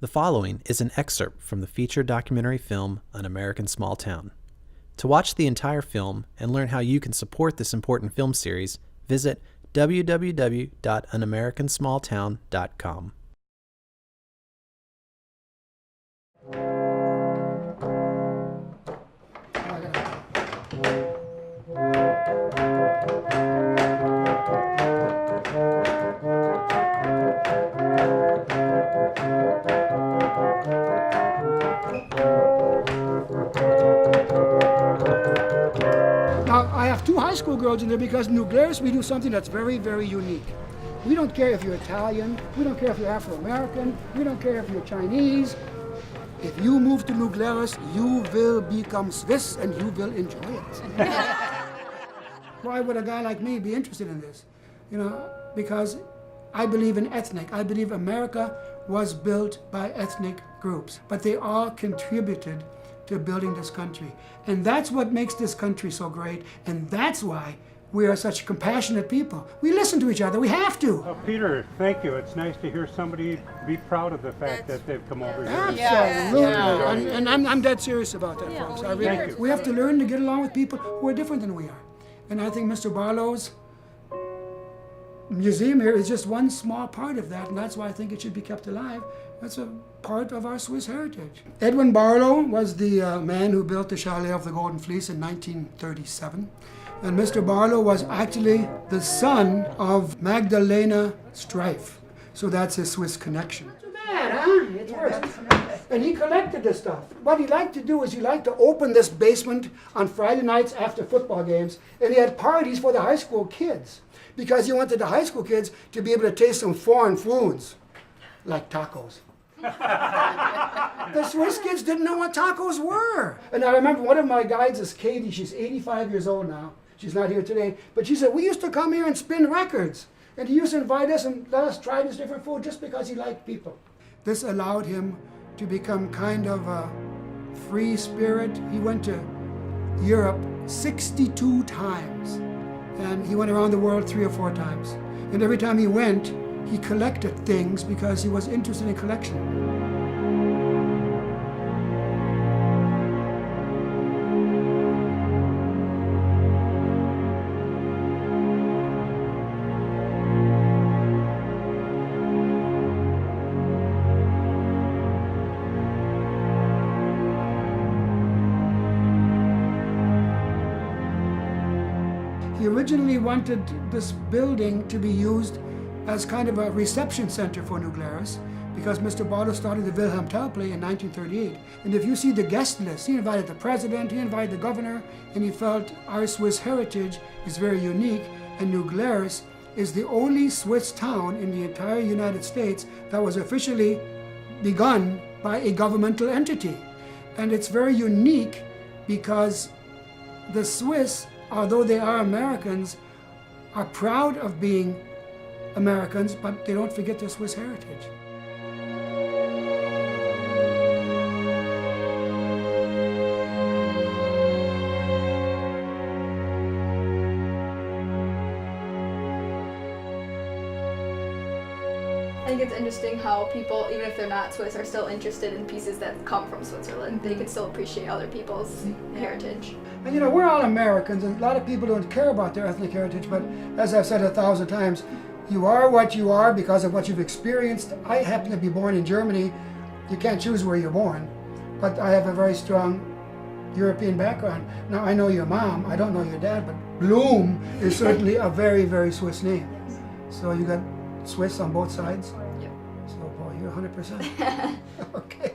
The following is an excerpt from the feature documentary film An American Small Town. To watch the entire film and learn how you can support this important film series, visit www.anamerikansmalltown.com. I have two high school girls in there because in New Glarus we do something that's very, very unique. We don't care if you're Italian, we don't care if you're Afro-American, we don't care if you're Chinese. If you move to New Glarus, you will become Swiss and you will enjoy it. Why would a guy like me be interested in this? Because I believe in ethnic. I believe America was built by ethnic groups, but they all contributed to building this country. And that's what makes this country so great, and that's why we are such compassionate people. We listen to each other, we have to. Oh, Peter, thank you. It's nice to hear somebody be proud of the fact that they've come over here. Absolutely, and I'm dead serious about that, folks. Thank you. We have to learn to get along with people who are different than we are. And I think Mr. Barlow's museum here is just one small part of that, and that's why I think it should be kept alive. That's a part of our Swiss heritage. Edwin Barlow was the man who built the Chalet of the Golden Fleece in 1937. And Mr. Barlow was actually the son of Magdalena Strife. So that's his Swiss connection. Not too bad, huh? It's worse. And he collected this stuff. What he liked to do is he liked to open this basement on Friday nights after football games, and he had parties for the high school kids because he wanted the high school kids to be able to taste some foreign foods, like tacos. The Swiss kids didn't know what tacos were. And I remember one of my guides is Katie. She's 85 years old now. She's not here today. But she said, we used to come here and spin records. And he used to invite us and let us try this different food just because he liked people. This allowed him to become kind of a free spirit. He went to Europe 62 times. And he went around the world 3 or 4 times. And every time he went, he collected things because he was interested in collection. He originally wanted this building to be used as kind of a reception center for New Glarus because Mr. Barlow started the Wilhelm Tell play in 1938. And if you see the guest list, he invited the president, he invited the governor, and he felt our Swiss heritage is very unique, and New Glarus is the only Swiss town in the entire United States that was officially begun by a governmental entity. And it's very unique because the Swiss, although they are Americans, are proud of being Americans, but they don't forget their Swiss heritage. I think it's interesting how people, even if they're not Swiss, are still interested in pieces that come from Switzerland. They can still appreciate other people's heritage. And we're all Americans, and a lot of people don't care about their ethnic heritage, but as I've said 1,000 times, you are what you are because of what you've experienced. I happen to be born in Germany. You can't choose where you're born, but I have a very strong European background. Now, I know your mom, I don't know your dad, but Bloom is certainly a very, very Swiss name. So you got Swiss on both sides? Yep. So, boy, you're 100%. Okay.